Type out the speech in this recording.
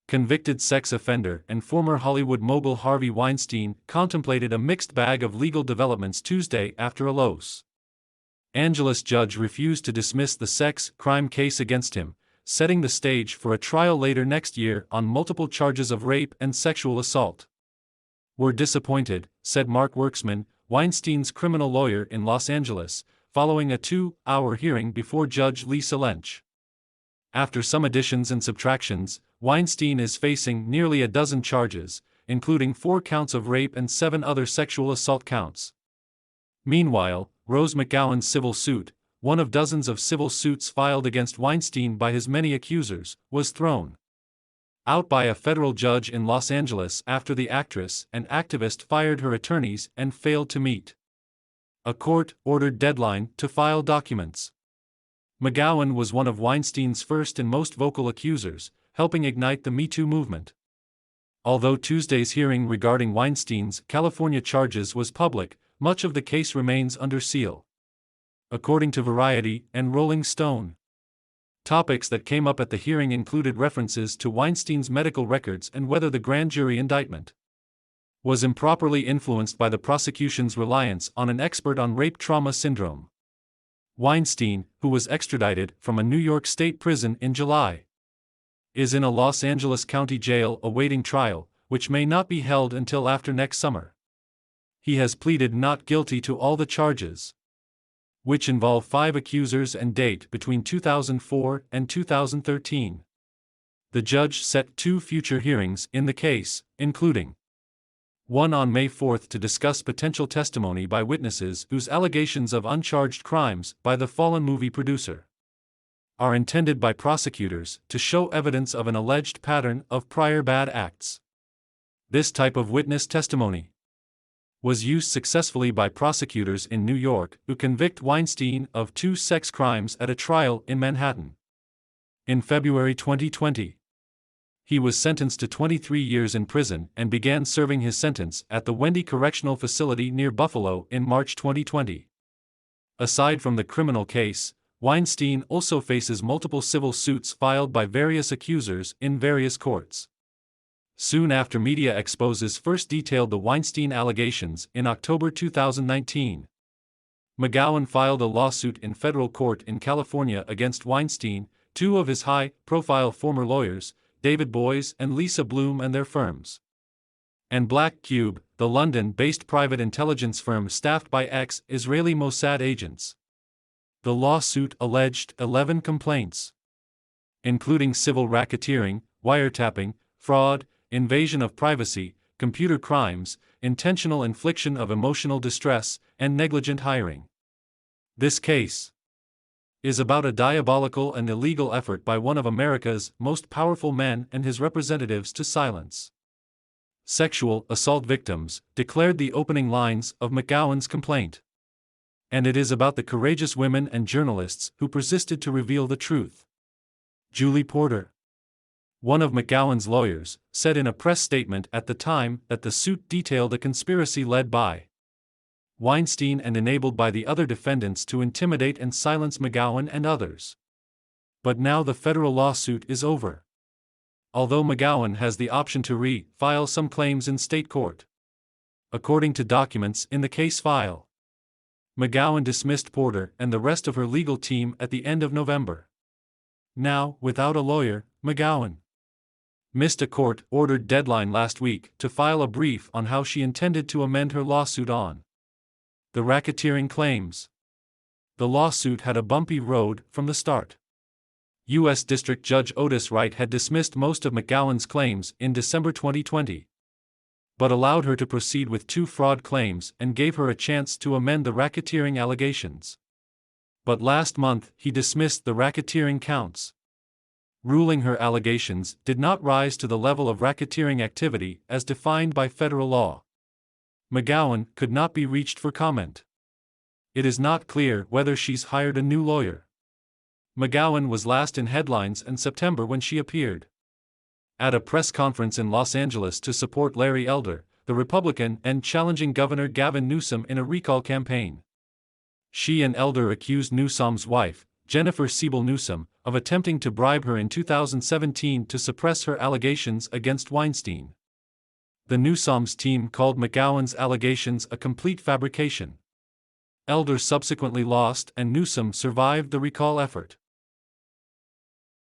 Convicted sex offender and former Hollywood mogul Harvey Weinstein contemplated a mixed bag of legal developments Tuesday after a Los Angeles judge refused to dismiss the sex crime case against him, setting the stage for a trial later next year on multiple charges of rape and sexual assault. "We're disappointed," said Mark Worksman, Weinstein's criminal lawyer in Los Angeles, following a 2-hour hearing before Judge Lisa Lynch. After some additions and subtractions, Weinstein is facing nearly a dozen charges, including 4 counts of rape and 7 other sexual assault counts. Meanwhile, Rose McGowan's civil suit, one of dozens of civil suits filed against Weinstein by his many accusers, was thrown out by a federal judge in Los Angeles after the actress and activist fired her attorneys and failed to meet a court-ordered deadline to file documents. McGowan was one of Weinstein's first and most vocal accusers, helping ignite the Me Too movement. Although Tuesday's hearing regarding Weinstein's California charges was public, much of the case remains under seal. According to Variety and Rolling Stone, topics that came up at the hearing included references to Weinstein's medical records and whether the grand jury indictment was improperly influenced by the prosecution's reliance on an expert on rape trauma syndrome. Weinstein, who was extradited from a New York State prison in July, is in a Los Angeles County jail awaiting trial, which may not be held until after next summer. He has pleaded not guilty to all the charges, which involve 5 accusers and date between 2004 and 2013. The judge set 2 future hearings in the case, including one on May 4 to discuss potential testimony by witnesses whose allegations of uncharged crimes by the fallen movie producer are intended by prosecutors to show evidence of an alleged pattern of prior bad acts. This type of witness testimony was used successfully by prosecutors in New York who convict Weinstein of 2 sex crimes at a trial in Manhattan. In February 2020, he was sentenced to 23 years in prison and began serving his sentence at the Wendy Correctional Facility near Buffalo in March 2020. Aside from the criminal case, Weinstein also faces multiple civil suits filed by various accusers in various courts. Soon after media exposes first detailed the Weinstein allegations in October 2019, McGowan filed a lawsuit in federal court in California against Weinstein, 2 of his high-profile former lawyers, David Boies and Lisa Bloom and their firms, and Black Cube, the London-based private intelligence firm staffed by ex-Israeli Mossad agents. The lawsuit alleged 11 complaints, including civil racketeering, wiretapping, fraud, invasion of privacy, computer crimes, intentional infliction of emotional distress, and negligent hiring. This case is about a diabolical and illegal effort by one of America's most powerful men and his representatives to silence sexual assault victims, declared the opening lines of McGowan's complaint. And it is about the courageous women and journalists who persisted to reveal the truth. Julie Porter, one of McGowan's lawyers, said in a press statement at the time that the suit detailed a conspiracy led by Weinstein and enabled by the other defendants to intimidate and silence McGowan and others. But now the federal lawsuit is over. Although McGowan has the option to re-file some claims in state court. According to documents in the case file, McGowan dismissed Porter and the rest of her legal team at the end of November. Now, without a lawyer, McGowan missed a court-ordered deadline last week to file a brief on how she intended to amend her lawsuit on the racketeering claims. The lawsuit had a bumpy road from the start. U.S. District Judge Otis Wright had dismissed most of McGowan's claims in December 2020, but allowed her to proceed with 2 fraud claims and gave her a chance to amend the racketeering allegations. But last month he dismissed the racketeering counts, ruling her allegations did not rise to the level of racketeering activity as defined by federal law. McGowan could not be reached for comment. It is not clear whether she's hired a new lawyer. McGowan was last in headlines in September when she appeared at a press conference in Los Angeles to support Larry Elder, the Republican, and challenging Governor Gavin Newsom in a recall campaign. She and Elder accused Newsom's wife, Jennifer Siebel Newsom, of attempting to bribe her in 2017 to suppress her allegations against Weinstein. The Newsom's team called McGowan's allegations a complete fabrication. Elder subsequently lost and Newsom survived the recall effort.